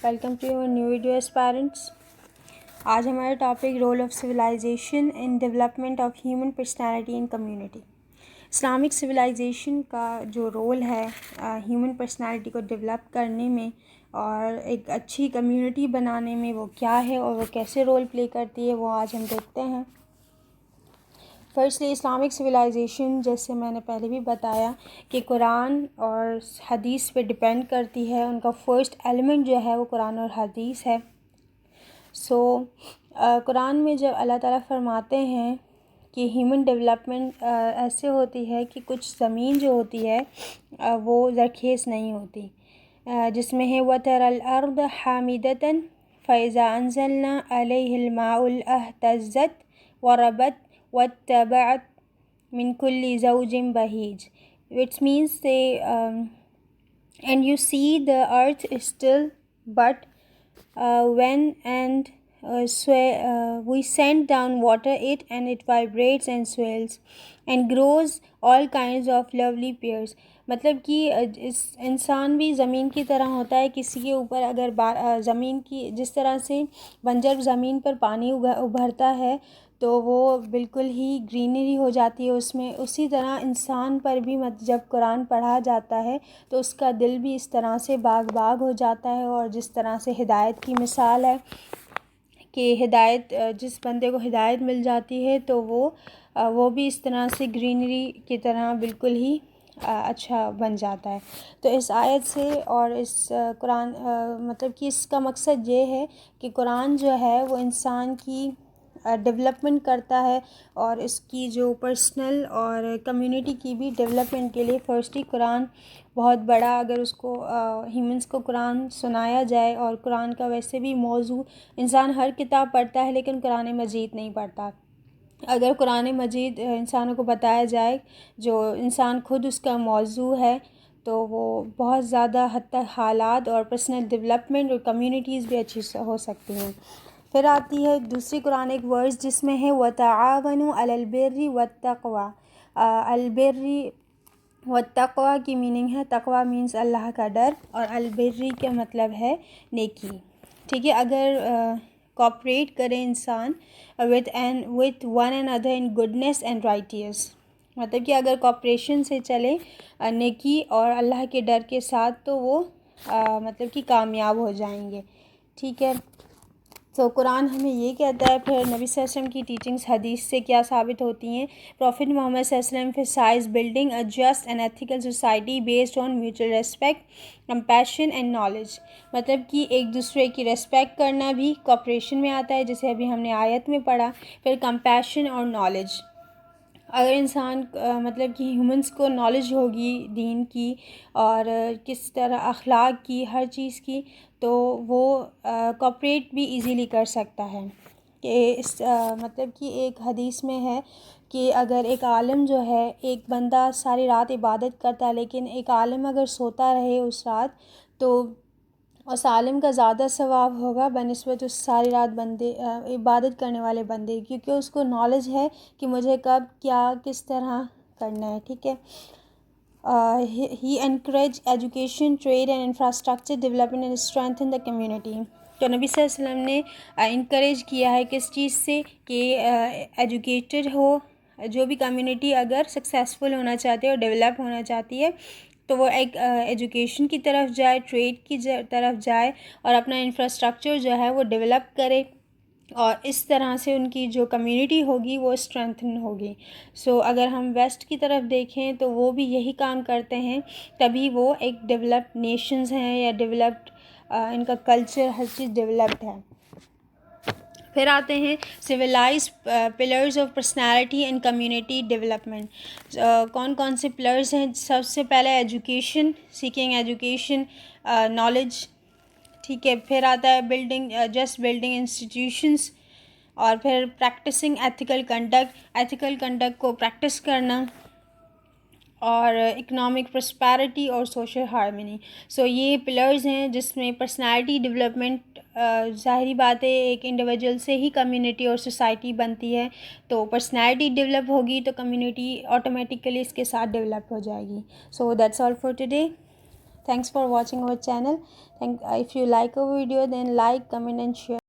Welcome to your new video aspirants. آج ہمارا topic role of civilization in development of human personality in community. Islamic civilization کا جو role ہے human personality کو develop کرنے میں اور ایک اچھی کمیونٹی بنانے میں وہ کیا ہے اور وہ کیسے رول پلے کرتی ہے، وہ آج ہم دیکھتے ہیں. فرسٹلی اسلامک سویلائزیشن، جیسے میں نے پہلے بھی بتایا کہ قرآن اور حدیث پہ ڈپینڈ کرتی ہے. ان کا فرسٹ ایلیمنٹ جو ہے وہ قرآن اور حدیث ہے. قرآن میں جب اللہ تعالیٰ فرماتے ہیں کہ ہیومن ڈیولپمنٹ ایسے ہوتی ہے کہ کچھ زمین جو ہوتی ہے وہ زرخیز نہیں ہوتی، جس میں ہے وَتَرَى الْأَرْضَ حَامِدَةً فَإِذَا أَنزَلْنَا عَلَيْهِ الْمَاءَ اهْتَزَّتْ وَرَبَتْ وَاتَّبَعَتْ مِنْ كُلِّ زَوْجٍ بَهِيجٍ. Which means and you see the earth is still, but we send down water it, and it vibrates and swells and grows all kinds of lovely pears. مطلب کہ انسان بھی زمین کی طرح ہوتا ہے. کسی کے اوپر اگر زمین کی جس طرح سے بنجر زمین پر پانی ابھرتا ہے تو وہ بالکل ہی گرینری ہو جاتی ہے اس میں، اسی طرح انسان پر بھی جب قرآن پڑھا جاتا ہے تو اس کا دل بھی اس طرح سے باغ باغ ہو جاتا ہے. اور جس طرح سے ہدایت کی مثال ہے کہ ہدایت جس بندے کو ہدایت مل جاتی ہے تو وہ بھی اس طرح سے گرینری کی طرح بالکل ہی اچھا بن جاتا ہے. تو اس آیت سے اور اس قرآن مطلب کہ اس کا مقصد یہ ہے کہ قرآن جو ہے وہ انسان کی ڈیولپمنٹ کرتا ہے اور اس کی جو پرسنل اور کمیونٹی کی بھی ڈیولپمنٹ کے لیے. فرسٹلی قرآن بہت بڑا، اگر اس کو ہیومنس کو قرآن سنایا جائے، اور قرآن کا ویسے بھی موضوع انسان ہر کتاب پڑھتا ہے لیکن قرآن مجید نہیں پڑھتا. اگر قرآن مجید انسانوں کو بتایا جائے جو انسان خود اس کا موضوع ہے تو وہ بہت زیادہ حد تک حالات اور پرسنل ڈیولپمنٹ اور کمیونٹیز بھی اچھی ہو سکتی ہیں. پھر آتی ہے دوسری قرآن ایک ورس جس میں ہے وَتَعَاوَنُوا عَلَى الْبِرِّ وَالتَّقْوَى. البر والتقوی کی میننگ ہے، تقوی مینس اللہ کا ڈر، اور البر کا مطلب ہے نیکی. ٹھیک ہے، اگر کوآپریٹ کرے انسان with one another in goodness and righteous، مطلب کہ اگر کوآپریشن سے چلے نیکی اور اللہ کے ڈر کے ساتھ تو وہ مطلب کہ کامیاب ہو جائیں گے. ٹھیک ہے، تو قرآن ہمیں یہ کہتا ہے. پھر نبی صلی اللہ علیہ وسلم کی ٹیچنگز حدیث سے کیا ثابت ہوتی ہیں؟ پروفٹ محمد صلی اللہ علیہ وسلم emphasized building a just and ethical society based on mutual respect, compassion and knowledge. مطلب کہ ایک دوسرے کی ریسپیکٹ کرنا بھی کوآپریشن میں آتا ہے، جیسے ابھی ہم نے آیت میں پڑھا. پھر کمپیشن اور نالج، اگر انسان مطلب کہ ہیومنس کو نالج ہوگی دین کی اور کس طرح اخلاق کی، ہر چیز کی، تو وہ کوآپریٹ بھی ایزیلی کر سکتا ہے. کہ مطلب کہ ایک حدیث میں ہے کہ اگر ایک عالم جو ہے، ایک بندہ ساری رات عبادت کرتا ہے لیکن ایک عالم اگر سوتا رہے اس رات تو اس عالم کا زیادہ ثواب ہوگا بنسبت اس ساری رات عبادت کرنے والے بندے، کیونکہ اس کو نالج ہے کہ مجھے کب کیا کس طرح کرنا ہے. ٹھیک ہے، he encourage education, trade and infrastructure development and strengthen the community. تو نبی صلی اللہ علیہ وسلم نے انکریج کیا ہے کس چیز سے کہ ایجوکیٹڈ ہو. جو بھی کمیونٹی اگر سکسیزفل ہونا چاہتی ہے اور ڈیولپ ہونا چاہتی ہے تو وہ ایک ایجوکیشن کی طرف جائے، ٹریڈ کی طرف جائے اور اپنا انفراسٹرکچر جو ہے وہ ڈیولپ کرے، اور اس طرح سے ان کی جو کمیونٹی ہوگی وہ اسٹرینتھن ہوگی. اگر ہم ویسٹ کی طرف دیکھیں تو وہ بھی یہی کام کرتے ہیں، تبھی وہ ایک ڈیولپڈ نیشنز ہیں یا ڈیولپڈ ان کا کلچر ہر چیز ڈیولپڈ ہے. پھر آتے ہیں civilise pillars of personality and community development. کون کون سے پلرز ہیں؟ سب سے پہلے ایجوکیشن، سیکنگ ایجوکیشن، نالج. ٹھیک ہے، پھر آتا ہے بلڈنگ انسٹیٹیوشنس، اور پھر پریکٹسنگ ایتھیکل کنڈکٹ کو پریکٹس کرنا، اور اکنامک پراسپیرٹی اور سوشل ہارمنی. یہ پلرز ہیں جس میں پرسنالٹی ڈیولپمنٹ، ظاہری بات ہے ایک انڈیویجول سے ہی کمیونٹی اور سوسائٹی بنتی ہے. تو پرسنالٹی ڈیولپ ہوگی تو کمیونٹی آٹومیٹیکلی اس کے ساتھ ڈیولپ ہو جائے گی. That's all for today. Thanks for watching our channel. If you like our video, then like, comment and share.